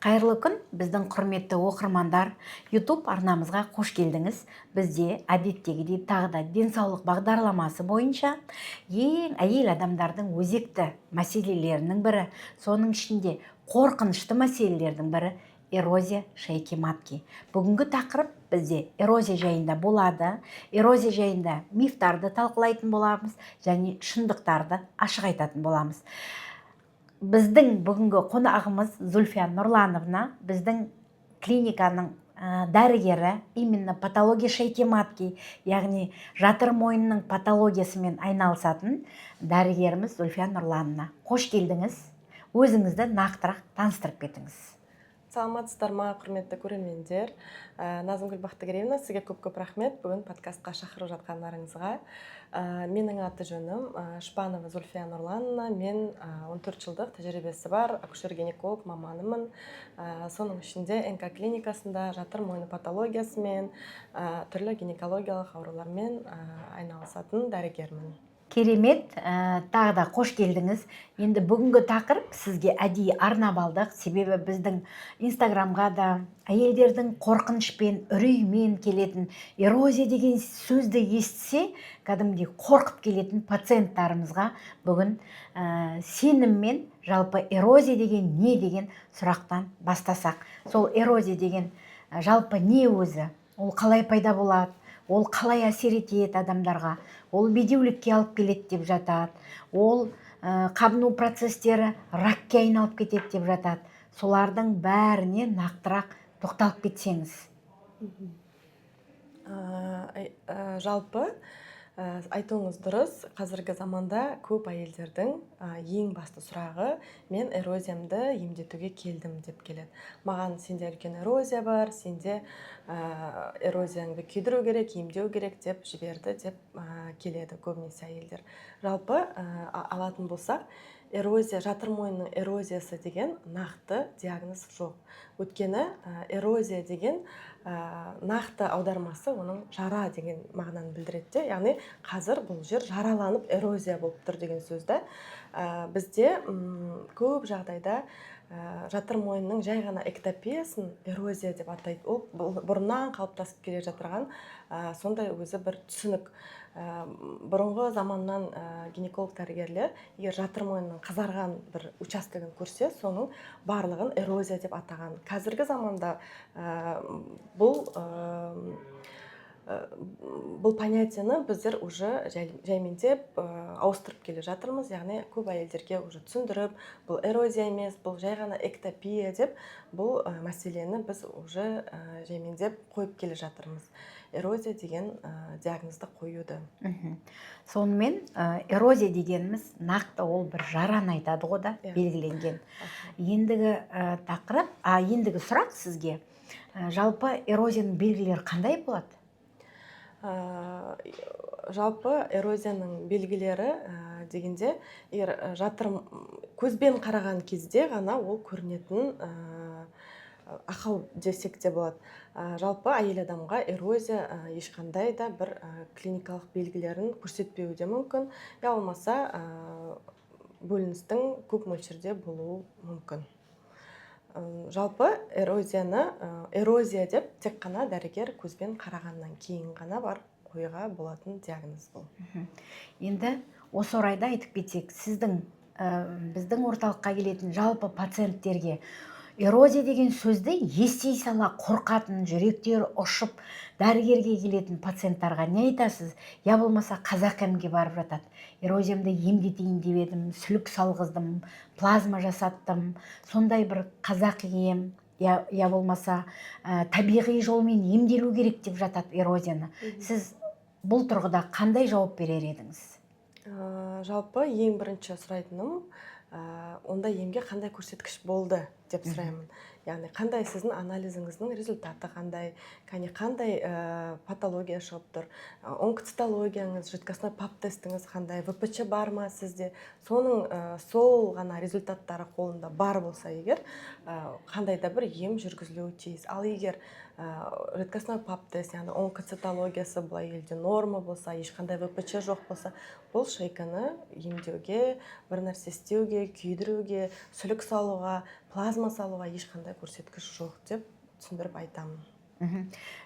Қайырлы күн, біздің құрметті оқырмандар. YouTube арнамызға қош келдіңіз. Бізде әдеттегідей тағы да денсаулық бағдарламасы бойынша әйел адамдардың өзекті мәселелерінің бірі, соның ішінде қорқынышты мәселелердің бірі эрозия шейки матки. Бүгінгі тақырып бізде эрозия жайында болады. Эрозия жайында мифтарды талқылайтын боламыз және шындықтарды ашық айтатын боламыз. Біздің бүгінгі қонағымыз Зульфия Нұрлановна, біздің клиниканың дәрігері, именно патология шейки матки, яғни жатыр мойнының патологиясымен айналысатын дәрігеріміз Зульфия Нұрлановна. Қош келдіңіз. Өзіңізді нақтырақ таныстырып кетіңіз. Саламатсыздар ма, құрметті көрермендер. Назымгүл Бақтыгереевна, сізге көп-көп рахмет бүгін подкастқа шақырып жатқандарыңызға. Менің аты жөнім Шпанова Зульфия Нұрлановна. Мен 14 жылдық тәжірибесі бар акушер-гинеколог маманымын. Соның ішінде НК клиникасында жатыр мойны патологиясымен, түрлі гинекологиялық аурулармен айналысатын дәрігермін. Керемет, тағы да қош келдіңіз. Енді бүгінгі тақырып сізге әдейі арнап алдық, себебі біздің инстаграмға да әйелдердің қорқынышпен, үреймен келетін эрозия деген сөзді естісе, кәдімгідей қорқып келетін пациенттарымызға бүгін сеніммен жалпы эрозия деген не деген сұрақтан бастасақ. Сол эрозия деген жалпы не өзі? Ол қалай пайда болады? Ол қалай әсер етеді адамдарға? Ол бедеулікке алып келеді деп жатады. Ол қабыну процестері ракке айналып кетеді деп жатады. Солардың бәріне нақтырақ тоқталып кетсеңіз. Жалпы айтуыңыз дұрыс. Қазіргі заманда көп әйелдердің ең басты сұрағы: мен эрозиямды емдетуге келдім деп келеді. Маған сенде үлкен эрозия бар, сенде эрозияңды күйдіру керек, емдеу керек деп жіберді деп келеді көбінесе әйелдер. Жалпы алатын болсақ, эрозия, жатыр мойнының эрозиясы деген нақты диагноз жоқ. Өйткені эрозия деген нақты аудармасы оның жара деген мағынаны білдіреді. Яғни қазір бұл жер жараланып эрозия болып тұр деген сөзді. Бізде көп жағдайда жатыр мойнының жай ғана эктопиясын эрозия деп атайды. Ол бұрыннан қалыптасып келе жатырған сондай өзі бір түсінік. Бұрынғы заманнан гинеколог дәрігерлер егер жатыр мойнының қызарған бір учаскетін көрсе, соның барлығын эрозия деп атаған. Қазіргі заманда бұл понятияны біздер уже жаймендеп ауыстырып келе жатырмыз. Яғни көп әйелдерге уже түсіндіріп, бұл эрозия емес, бұл жай ғана эктопия деп бұл мәселені біз уже жаймендеп қойып келе жатырмыз. Эрозия деген диагнозды қоюды. Сонымен эрозия дегеніміз нақты ол бір жараны айтады ғой да, белгіленген. Ендігі тақырып, ендігі сұрақ сізге: жалпы эрозияның белгілері қандай болады? Жалпы эрозияның белгілері дегенде, егер жатыр көзбен қараған кезде ғана ол көрінетін ақау десек те болады. Жалпы әйел адамға эрозия ешқандай да бір клиникалық белгілерін көрсетпеуі де мүмкін, я болмаса бөліністің көп мөлшерде болуы мүмкін. Жалпы эрозия деп тек қана дәрігер көзбен қарағаннан кейін ғана бар қоюға болатын диагноз бұл. Енді осы орайда айтып кетсек, сіздің біздің орталыққа келетін жалпы пациенттерге эрозия деген сөзді ести сала қорқатын, жүректері ұшып дәрігерге келетін пациенттарға не айтасыз? Я болмаса қазақ емге барып жатады: эрозиямды емдетейін деп едім, сүлік салғыздым, плазма жасаттым, сондай бір қазақ ем, я болмаса табиғи жолмен емделу керек деп жатады эрозияны. Сіз бұл тұрғыда қандай жауап берер едіңіз? Жалпы ең бірінші сұрайтыным, онда емге қандай көрсеткіш болды деп сұраймын. Яғни қандай сіздің анализіңіздің результаты қандай, қандай патология шығып тұр, онкоцитологияңыз, жидкостной пап тестіңіз қандай, ВПЧ бар ма сізде, соның сол ғана результаттары қолында бар болса егер, қандай да бір ем жүргізілуі тиіс. Ал егер жидкостной пап тест, яғни онкоцитологиясы бұл әйелде норма болса, ешқандай ВПЧ жоқ болса, бұл шейканы емдеуге, бір нәрсе істеуге, күйдіруге, сүлік салуға плазма салуға ешқандай көрсеткіш жоқ деп түсіндіріп айтамын.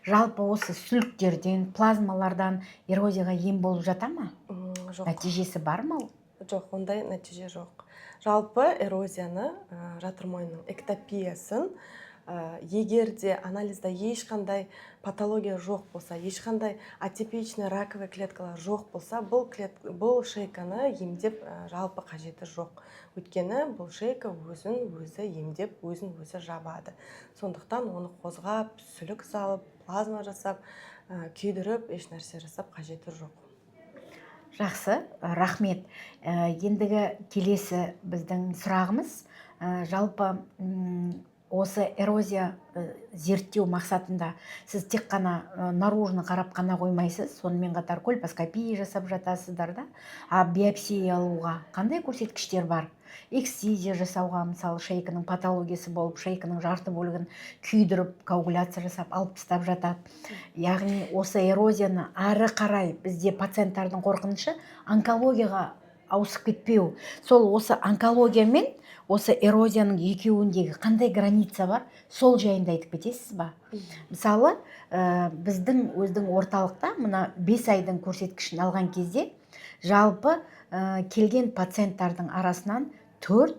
Жалпы осы сүліктерден, плазмалардан эрозияға ем болып жата ма? Жоқ. Нәтижесі бар ма? Жоқ, ондай нәтиже жоқ. Жалпы эрозияны, жатыр мойнының эктопиясын, егер де анализда ешқандай патология жоқ болса, ешқандай атипичный раковый клеткалар жоқ болса, бұл шейканы емдеп жалпы қажеті жоқ. Өйткені бұл шейка өзін-өзі емдеп, өзін-өзі жабады. Сондықтан оны қозғап, сүлік салып, плазма жасап, күйдіріп, еш нәрсе жасап қажеті жоқ. Жақсы, рахмет. Ендігі келесі біздің сұрағымыз, жалпы осы эрозия зерттеу мақсатында сіз тек қана наружны қарап қана қоймайсыз, сонымен қатар кольпоскопия жасап жатасыздар да. Биопсия алуға қандай көрсеткіштер бар? Эксцизия жасауға, мысалы, шейканың патологиясы болып, шейканың жарты бөлігін күйдіріп, коагуляция жасап, алып тастап жатады. Яғни осы эрозияны ары қарай бізде пациенттардың қорқынышы онкологияға ауысып кетпеу. Сол осы онкология мен осы эрозияның екеуіндегі қандай граница бар, сол жайында айтып кетесіз ба? Мысалы, біздің өздің орталықта мына 5 айдың көрсеткішін алған кезде жалпы келген пациенттардың арасынан 4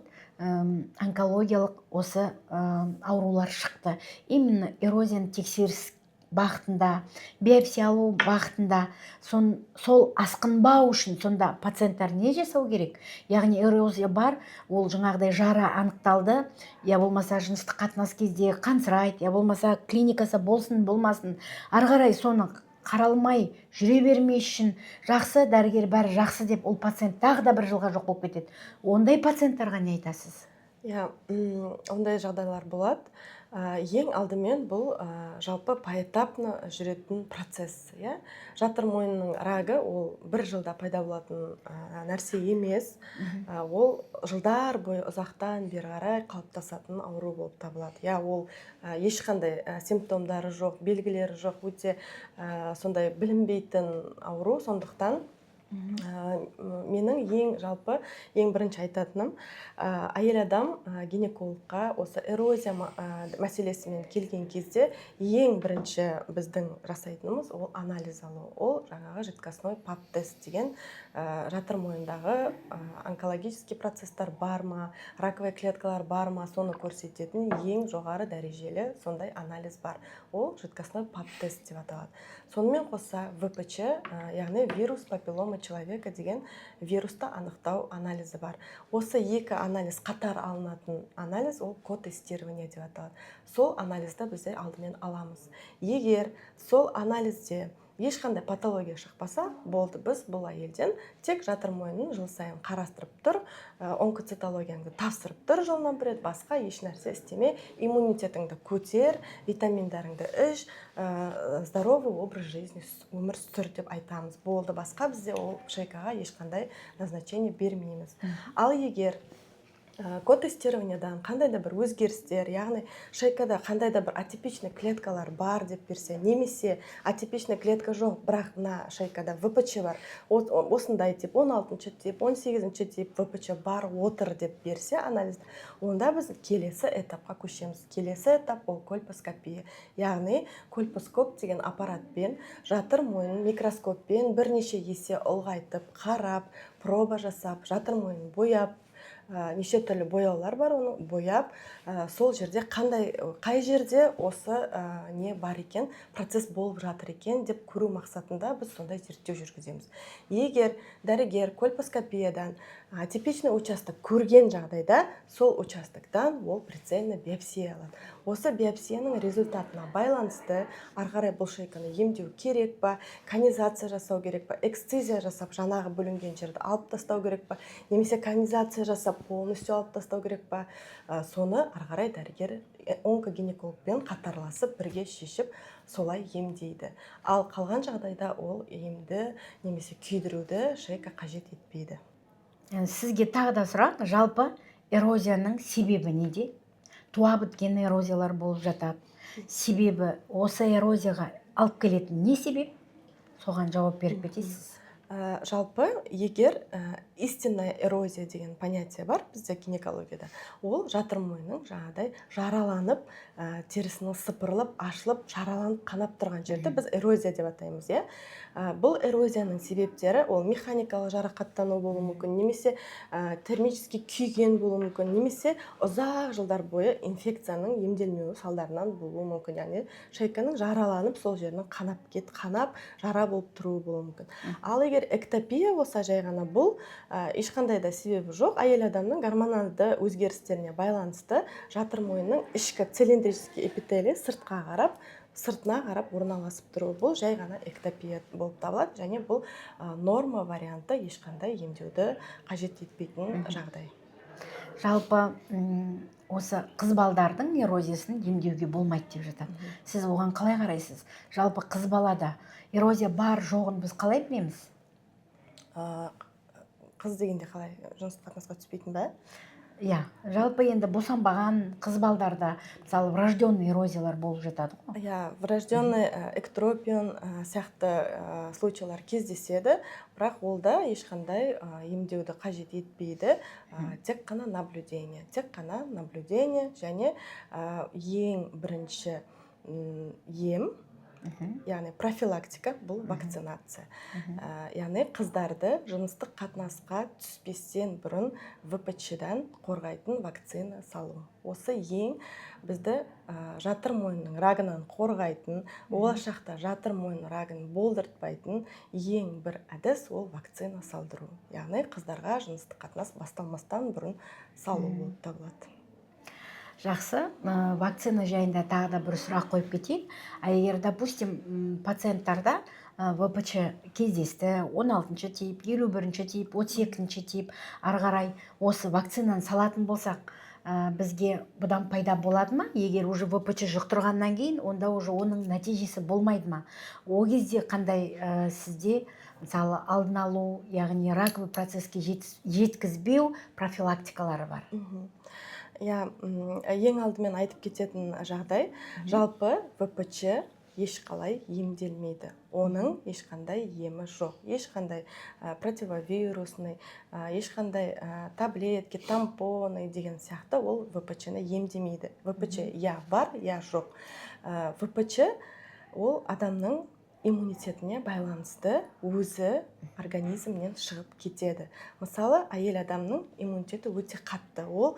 онкологиялық осы аурулар шықты. Именно эрозияны тексеріс бағытында, биопсия алу бағытында. Сол асқынбау үшін сонда пациенттар не жасау керек? Яғни эрозия бар, ол жаңағыдай жара анықталды, я болмаса жыныстық қатынас кезде қансырайды, я болмаса клиникасы болсын болмасын, ары қарай соны қаралмай жүре бермес үшін жақсы, дәрігер бәрі жақсы деп, ол пациент тағы да бір жылға жоқ болып кетеді. Ондай пациенттарға не айтасыз? Ондай жағдайлар болады. Ең алдымен бұл жалпы поэтапны жүретін процесс. Жатыр мойнының рагы ол бір жылда пайда болатын нәрсе емес. Ол жылдар бойы ұзақтан бері қарай қалыптасатын ауру болып табылады. Ол ешқандай симптомдары жоқ, белгілері жоқ, өте сондай білінбейтін ауру. Сондықтан менің ең бірінші айтатыным, әйел адам гинекологқа осы эрозия мәселесімен келген кезде ең бірінші біздің жасайтынымыз ол анализ алу. Ол жаңағы жидкостной пап тест деген жатыр мойнындағы онкологический процесстар бар ма, раковый клеткалар бар ма, соны көрсететін ең жоғары дәрежелі сондай анализ бар. Ол жидкостной пап тест деп аталады. Сонымен қоса ВПЧ, яғни вирус папиллома человека деген вирусты анықтау анализі бар. Осы екі анализ қатар алынатын анализ, ол ко-тестирование деп аталады. Сол анализді бізде алдымен аламыз. Егер сол анализде ешқандай патология шықпаса, болды, біз бұл әйелден тек жатыр мойнын жыл сайын қарастырып тұр, онкоцитологияңды тапсырып тұр жылына бір рет, басқа еш нәрсе істеме, иммунитетіңді көтер, витаминдарыңды іш, здоровый образ жизни өмір сүр деп айтамыз. Болды, басқа бізде ол шейкаға ешқандай назначение бермейміз. Ал егер ко-тестированиядан қандай да бір өзгерістер, яғни шейкада қандай да бір атипичный клеткалар бар деп берсе, немесе атипичный клетка жоқ, бірақ мына шейкада ВПЧ бар, осындай тип, 16-шы тип, 18-ші тип ВПЧ бар отыр деп берсе анализді, онда біз келесі этапқа көшеміз. Келесі этап ол кольпоскопия. Яғни кольпоскоп деген аппаратпен жатыр мойнын микроскоппен бірнеше есе ұлғайтып, қарап, проба жасап, жатыр мойнын бояп, неше түрлі бояулар бар, оны бояп, сол жерде қай жерде осы не бар екен, процесс болып жатыр екен деп көру мақсатында біз сондай зерттеу жүргіземіз. Егер дәрігер кольпоскопиядан атипичный участок көрген жағдайда, сол участоктан ол прицельно биопсия алады. Осы биопсияның результатына байланысты ары қарай бұл шейканы емдеу керек па, конизация жасау керек па, эксцизия жасап жаңағы бөлінген жерді алып тастау керек па, немесе конизация жасап полностью алып тастау керек па, соны ары қарай дәрігер онкогинекологпен қатарласып бірге шешіп солай емдейді. Ал қалған жағдайда ол емді немесе күйдіруді шейка қажет етпейді. Сізге тағы да сұрақ, жалпы эрозияның себебі неде? Туа біткен эрозиялар болып жатады. Себебі осы эрозияға алып келетін не себеп? Соған жауап беріп кетесіз. Жалпы егер истинная эрозия деген понятие бар бізде гинекологияда, ол жатыр мойынның жаңағыдай жараланып, терісінің сыпырылып, ашылып, жараланып, қанап тұрған жерді біз эрозия деп атаймыз, иә. Бұл эрозияның себептері ол механикалық жарақаттану болуы мүмкін, немесе термически күйген болуы мүмкін, немесе ұзақ жылдар бойы инфекцияның емделмеуі салдарынан болуы мүмкін. Яғни шейканың жараланып, сол жерінің қанап, жара болып тұруы болуы мүмкін. Ал егер эктопия болса, жай ғана бұл ешқандай да себебі жоқ, әйел адамның гормоналды өзгерістеріне байланысты жатыр мойынның ішкі цилиндрический эпителий сыртына қарап орналасып тұруы, бұл жай ғана эктопия болып табылады, және бұл норма варианты, ешқандай емдеуді қажет етпейтін жағдай. Жалпы осы қыз балдардың эрозиясын емдеуге болмайды деп жатады. Сіз оған қалай қарайсыз? Жалпы қыз балада эрозия бар жоғын біз қалай білеміз? Қыз дегенде қалай, жыныстық қатынасқа түспейтін бе? Иә, жалпы енді босанбаған қыз балдарда мысалы врожденный эрозиялар болып жатады ғой. Иә, врожденный эктропион сияқты случайлар кездеседі, бірақ ол да ешқандай емдеуді қажет етпейді, тек қана наблюдение және ең бірінші ем, яғни профилактика, бұл вакцинация. Яғни қыздарды жыныстық қатынасқа түспестен бұрын ВПЧ-дан қорғайтын вакцина салу. Осы ең бізді жатыр мойынның рагынан қорғайтын, болашақта жатыр мойын рагын болдыртпайтын ең бір әдіс ол вакцина салдыру. Яғни қыздарға жыныстық қатынас басталмастан бұрын салу болып табылады. Жақсы, вакцина жайында тағы да бір сұрақ қойып кетейін. Егер, допустим, пациенттарда ВПЧ кездесті, 16-шы тип, 51-шы тип, 32-шы тип, ары қарай осы вакцинаны салатын болсақ, бізге бұдан пайда болады ма? Егер уже ВПЧ жұқтырғаннан кейін, онда уже оның нәтижесі болмайды ма? О кезде қандай сізде мысалы алдын алу, яғни раковый процесске жеткізбеу профилактикалары бар? Иә, ең алдымен айтып кететін жағдай, жалпы ВПЧ ешқалай емделмейді. Оның ешқандай емі жоқ. Ешқандай противовирусный, ешқандай таблетки, тампоны деген сияқты ол ВПЧ-ні емдемейді. ВПЧ я бар, я жоқ. ВПЧ ол адамның иммунитетіне байланысты өзі организмнен шығып кетеді. Мысалы, әйел адамның иммунитеті өте қатты. Ол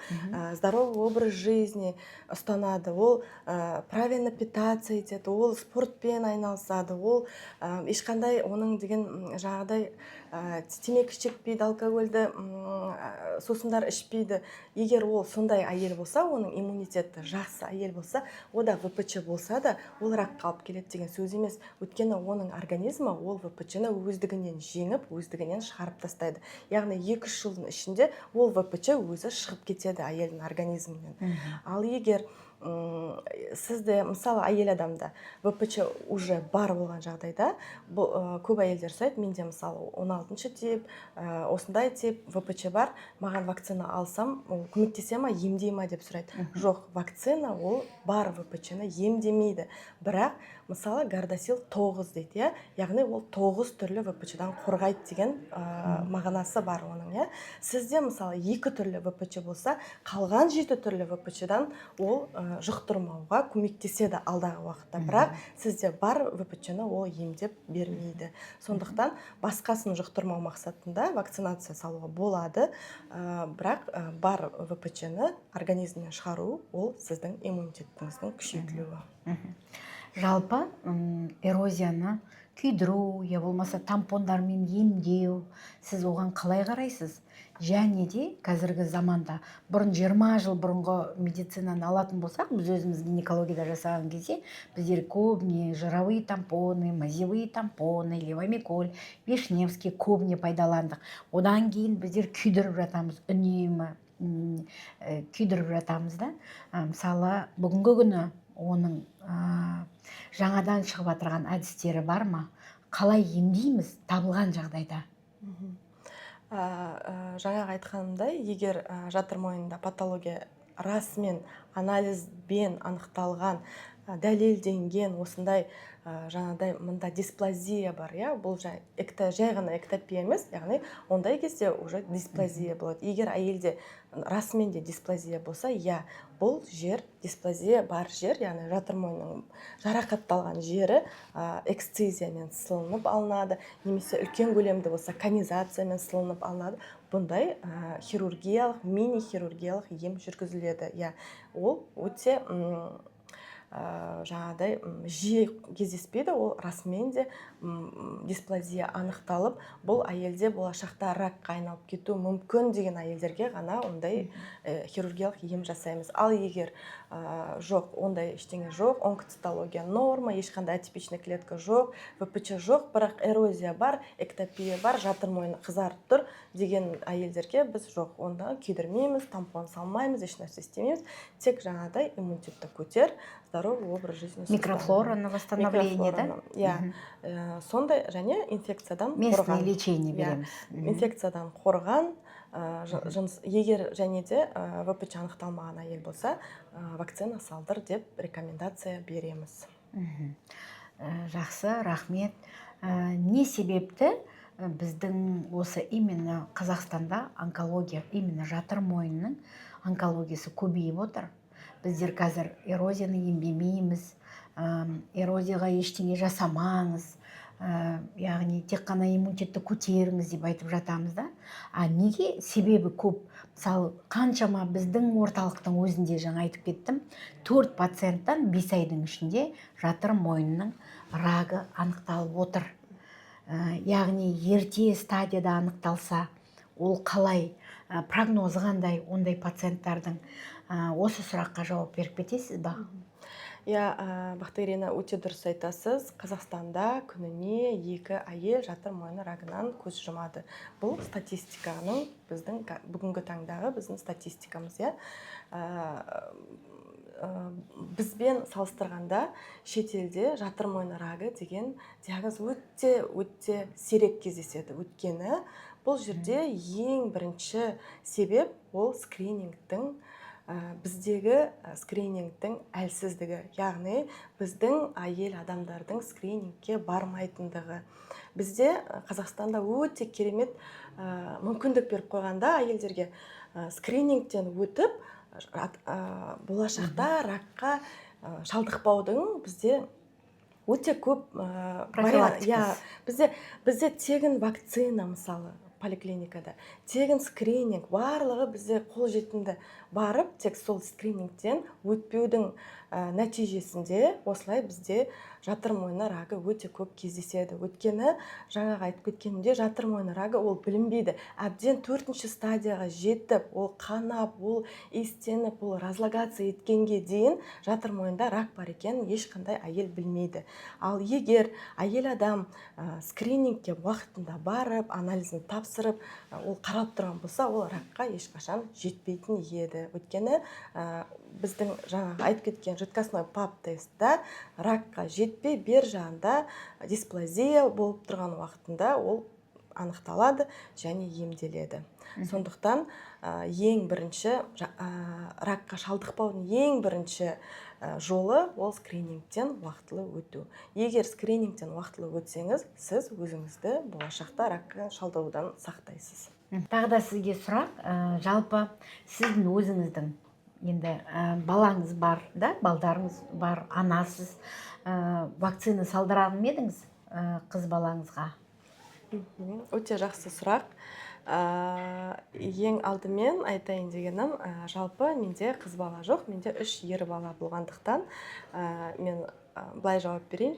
здоровый образ жизни ұстанады, ол правильно питаться етеді, ол спортпен айналысады, ол ешқандай оның деген жаңағыдай темекі шекпейді, алкогольді сусындар ішпейді. Егер ол сондай әйел болса, оның иммунитеті жақсы әйел болса, ода ВПЧ болса да, ол ракқа алып келеді деген сөз емес. Өйткені оның организмі ол ВПЧ-ні өздігінен жеңіп, өздігінен шығарып тастайды. Яғни 2-3 жылдың ішінде ол ВПЧ өзі шығып кетеді әйелдің организмінен. Ал егер сізде, мысалы, әйел адамда ВПЧ уже бар болған жағдайда, көп әйелдер сұрайды, менде мысалы 16-шы тип, осындай тип ВПЧ бар, маған вакцина алсам, көмектесе ма, емдей ма деп сұрайды. Жоқ, вакцина ол бар ВПЧ-ні емдемейді. Бірақ, мысалы, Гардасил 9 дейді, яғни ол 9 түрлі ВПЧ-дан қорғайды деген мағынасы бар оның. Сізде, мысалы, 2 түрлі ВПЧ болса, қалған 7 түрлі ВПЧ-дан ол жұқтырмауға көмектеседі алдағы уақытта. Бірақ сізде бар ВПЧ-ні ол емдеп бермейді. Сондықтан басқасын жұқтырмау мақсатында вакцинация салуға болады, бірақ бар ВПЧ-ні организмнен шығару ол сіздің иммунитетіңіздің күшейтілуі. Жалпы эрозияны күйдіру, я болмаса тампондармен емдеу, сіз оған қалай қарайсыз? Және де қазіргі заманда бұрын 20 жыл бұрынғы медицинаны алатын болсақ, біз өзіміз гинекологияда жасаған кезде біздер көбіне жировые тампоны, мазевые тампоны, левомиколь, вишневский көбіне пайдаландық. Одан кейін біздер күйдіріп жатамыз, үнемі күйдіріп жатамыз да. Мысалы, бүгінгі күні оның жаңадан шығып жатырған әдістері бар ма? Қалай емдейміз табылған жағдайда? Жаңағы айтқанымдай, егер жатыр мойнында патология расымен анализбен анықталған дәлелденген осындай жаңағыдай мында дисплазия бар, бұл жай ғана эктопия емес, яғни ондай кезде уже дисплазия болады. Егер әйелде расымен де дисплазия болса, бұл жер дисплазия бар жер, яғни жатыр мойнының жарақатталған жері эксцизиямен сылынып алынады, немесе үлкен көлемді болса конизациямен сылынып алынады. Бұндай хирургиялық, мини-хирургиялық ем жүргізіледі. Ол өте жаңағыдай жиі кездеспейді, ол расымен де дисплазия анықталып, бұл әйелде болашақта ракқа айналып кету мүмкін деген әйелдерге ғана ондай хирургиялық ем жасаймыз. Ал егер жоқ, ондай ештеңе жоқ, онкоцитология норма, ешқандай атипичный клетка жоқ, ВПЧ жоқ, бірақ эрозия бар, эктопия бар, жатыр мойны қызарып тұр деген әйелдерге біз жоқ, онда күйдірмейміз, тампон салмаймыз, ешнәрсе істемейміз, тек жаңағыдай иммунитетті көтер, здоровый образ жизни. Микрофлораны восстановление, да? Сондай, және инфекциядан қорған. Местное лечение береміз. Инфекциядан қорған, егер және де ВПЧ анықталмаған әйел болса, вакцина салдыр деп рекомендация береміз. Жақсы, рахмет. Не себепті біздің осы именно Қазақстанда онкология, именно жатыр мойнының онкологиясы көбейіп отыр? Біздер қазір эрозияны емдемейміз, эрозияға ештеңе жасамаңыз, яғни тек қана иммунитетті көтеріңіз деп айтып жатамыз да. Неге? Себебі көп. Мысалы, қаншама біздің орталықтың өзінде жаңа айтып кеттім, 4 пациенттан 5 айдың ішінде жатыр мойнының рагы анықталып отыр. Яғни ерте стадияда анықталса, ол қалай, прогнозы қандай ондай пациенттардың? Осы сұраққа жауап беріп кетесіз ба? Бақтыгерина, өте дұрыс айтасыз. Қазақстанда күніне 2 әйел жатыр мойны рагынан көз жұмады. Бұл статистиканың біздің бүгінгі таңдағы біздің статистикамыз. Бізбен салыстырғанда шетелде жатыр мойны рагы деген диагноз өте сирек кездеседі. Өйткені бұл жерде ең бірінші себеп ол скринингтің, біздегі скринингтің әлсіздігі, яғни біздің әйел адамдардың скринингке бармайтындығы. Бізде Қазақстанда өте керемет мүмкіндік беріп қойғанда әйелдерге скринингтен өтіп, болашақта ракқа шалдықпаудың бізде өте көп бізде тегін вакцина, мысалы поликлиникада тегін скрининг, барлығы бізде қолжетімді. Барып, тек сол скринингтен өтпеудің нәтижесінде осылай бізде жатыр мойны рагы өте көп кездеседі. Өйткені жаңағы айтып кеткенімде жатыр мойны рагы ол білінбейді. Әбден 4-ші стадияға жетіп, ол қанап, ол иістеніп, ол разлагация еткенге дейін жатыр мойнында рак бар екенін ешқандай әйел білмейді. Ал егер әйел адам скринингке уақытында барып, анализін тапсырып, ол қаралып тұрған болса, ол ракқа ешқашан жетпейтін еді. Өйткені біздің жаңағы айтып кеткен жидкостной пап тестта ракқа жетпей, бер жағында дисплазия болып тұрған уақытында ол анықталады және емделеді. Сондықтан ең бірінші ракқа шалдықпаудың ең бірінші жолы ол скринингтен уақытылы өту. Егер скринингтен уақытылы өтсеңіз, сіз өзіңізді болашақта ракқа шалдырудан сақтайсыз. Тағы да сізге сұрақ, жалпы сіздің өзіңіздің енді балаңыз бар, балдарыңыз бар, анасыз, вакцина салдырған ма едіңіз қыз балаңызға? Өте жақсы сұрақ. Ең алдымен айтайын дегенім, жалпы менде қыз бала жоқ, менде 3 ер бала болғандықтан мен былай жауап берейін.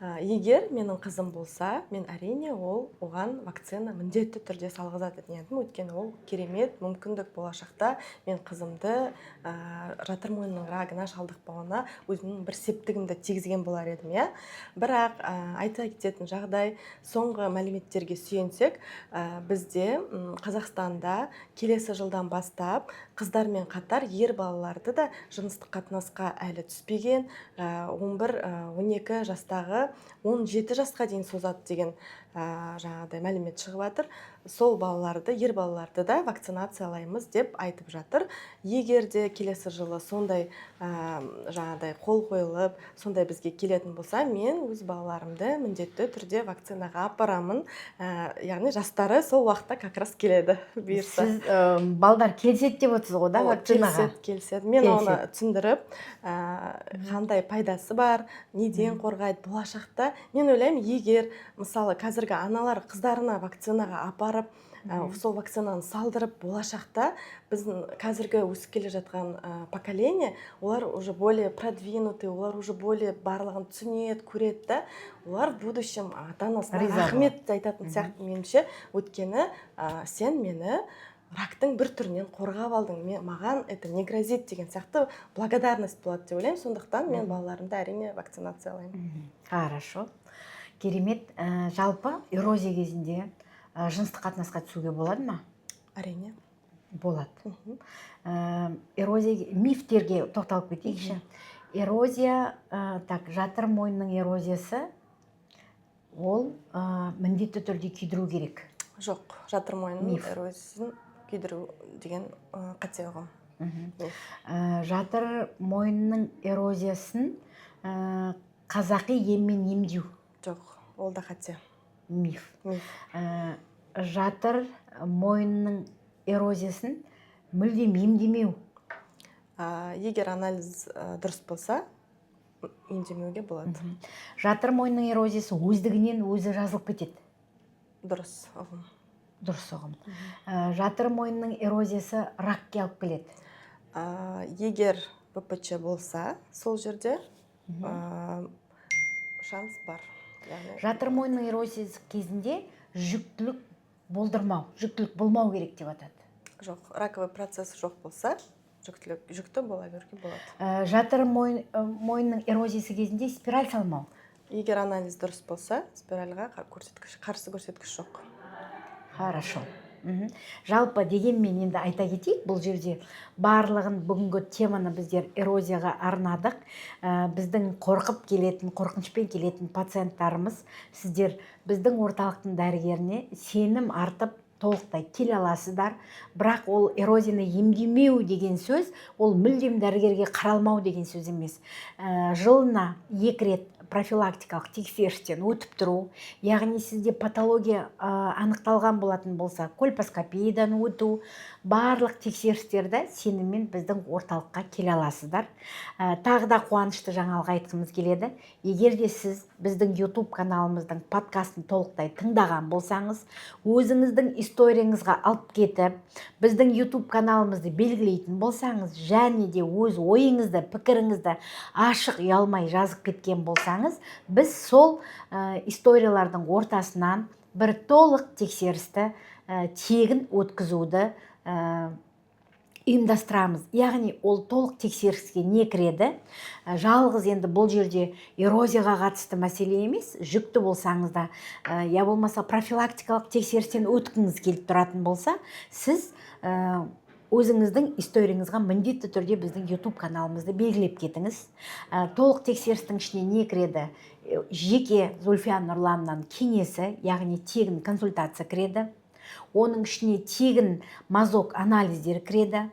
Егер менің қызым болса, мен әрине оған вакцина міндетті түрде салғызатын едім. Өйткені ол керемет мүмкіндік болашақта мен қызымды жатыр мойнының рагына шалдықпауына өзімнің бір септігімді тигізген болар едім. Бірақ айта кететін жағдай, соңғы мәліметтерге сүйенсек, бізде Қазақстанда келесі жылдан бастап қыздармен қатар ер балаларды да жыныстық қатынасқа әлі түспеген 11-12 жастағы 17 жасқа дейін созады деген жаңағыдай мәлімет шығып жатыр. Сол балаларды, ер балаларды да вакцинациялаймыз деп айтып жатыр. Егер де келесі жылы сондай жаңағыдай қол қойылып, сондай бізге келетін болса, мен өз балаларымды міндетті түрде вакцинаға апарамын. Яғни жастары сол уақытта как раз келеді бұйырса. Сіз балдар келсет деп отырсыз ғой да вакцинаға? Келсет. Мен оны түсіндіріп, қандай пайдасы бар, неден қорғайды болашақта. Мен ойлаймын, егер мысалы қазіргі аналар қыздарына вакцинаға апарып, сол вакцинаны салдырып, болашақта біздің қазіргі өсіп келе жатқан поколение, олар уже более продвинутый, олар уже более барлығын түсінеді, көреді да, олар в будущем ата-анасына рахмет айтатын сияқты меніңше. Өйткені сен мені рактың бір түрінен қорғап алдың, маған это не грозит деген сияқты благодарность болады деп ойлаймын. Сондықтан мен балаларымды әрине вакцинациялаймын. Хорошо. Керемет. Жалпы эрозия кезінде жыныстық қатынасқа түсуге болады ма? Әрине. Болады. Эрозия, мифтерге тоқталып кетейікші. Эрозия, жатыр мойнының эрозиясы, ол міндетті түрде күйдіру керек. Жоқ, жатыр мойнының эрозиясын күйдіру деген қате ұғым. Жатыр мойнының эрозиясын қазақи еммен емдеу. Жоқ, ол да қате. Миф. Жатыр мойнының эрозиясын мүлдем емдемеу. Егер анализ дұрыс болса, емдемеуге болады. Жатыр мойнының эрозиясы өздігінен өзі жазылып кетеді. Дұрыс ұғым. Дұрыс ұғым. Жатыр мойнының эрозиясы ракке алып келеді. Егер БПЧ болса, сол жерде шанс бар. Жатыр мойнының эрозиясы кезінде жүктілік болмау керек деп атады. Жоқ, раковый процесс жоқ болса, жүкті бола беруге болады. Жатыр мойнының эрозиясы кезінде спираль салмау. Егер анализ дұрыс болса, спиральға қарсы көрсеткіш жоқ. Хорошо. Жалпы дегенмен енді айта кетейік, бұл жерде барлығын бүгінгі теманы біздер эрозияға арнадық. Біздің қорқынышпен келетін пациенттарымыз, сіздер біздің орталықтың дәрігеріне сенім артып толықтай келе аласыздар. Бірақ ол эрозияны емдемеу деген сөз, ол мүлдем дәрігерге қаралмау деген сөз емес. Жылына 2 рет профилактикалық тексерістен өтіп тұру, яғни сізде патология анықталған болатын болса, кольпоскопиядан өту, барлық тексерістерді сеніммен біздің орталыққа келе аласыздар. Тағы да қуанышты жаңалық айтқымыз келеді. Егер де сіз біздің YouTube каналымыздың подкастын толықтай тыңдаған болсаңыз, өзіңіздің историяңызға алып кетіп, біздің YouTube каналымызды белгілейтін болсаңыз, және де өз ойыңызды, пікіріңізді ашық ұялмай жазып кеткен болсаңыз, біз сол историялардың ортасынан бір толық тексерісті тегін өткізуді ұйымдастырамыз. Яғни ол толық тексеріске не кіреді? Жалғыз енді бұл жерде эрозияға қатысты мәселе емес, жүкті болсаңыз да, я болмаса профилактикалық тексерістен өткіңіз келіп тұратын болса, сіз өзіңіздің историяңызға міндетті түрде біздің YouTube каналымызды белгілеп кетіңіз. Толық тексерістің ішіне не кіреді? Жеке Зульфия Нұрланнан кеңесі, яғни тегін консультация кіреді. Оның ішіне тегін мазок анализдер кіреді.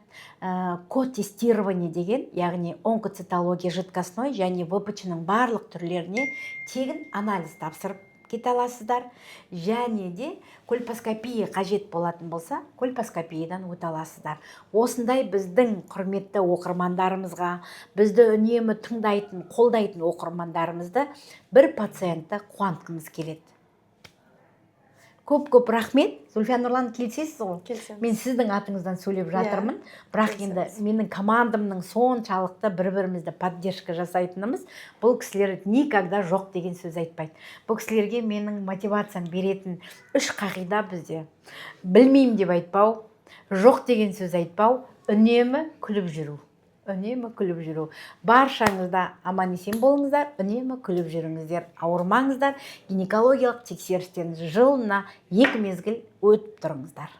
Код тестирование деген, яғни онкоцитология жидкостной және ВПЧ-ның барлық түрлеріне тегін анализ тапсырып кете аласыздар. Және де кольпоскопия қажет болатын болса, кольпоскопиядан өте аласыздар. Осындай біздің құрметті оқырмандарымызға, бізді үнемі тыңдайтын, қолдайтын оқырмандарымызды бір пациентті қуантқымыз келеді. Көп рахмет. Зульфия Нұрлан, келісесіз ғой? Келісемін. Мен сіздің атыңыздан сөйлеп жатырмын. Бірақ енді менің командамның соншалықты бір-бірімізді поддержка жасайтынымыз, бұл кісілер никогда жоқ деген сөз айтпайды. Бұл кісілерге менің мотивациям беретін 3 қағида бізде. Білмеймін деп айтпау, жоқ деген сөз айтпау, үнемі күліп жүру. Баршаңызда аман есен болыңыздар, үнемі күліп жүріңіздер, ауырмаңыздар, гинекологиялық тексерістен жылына 2 мезгіл өтіп тұрыңыздар.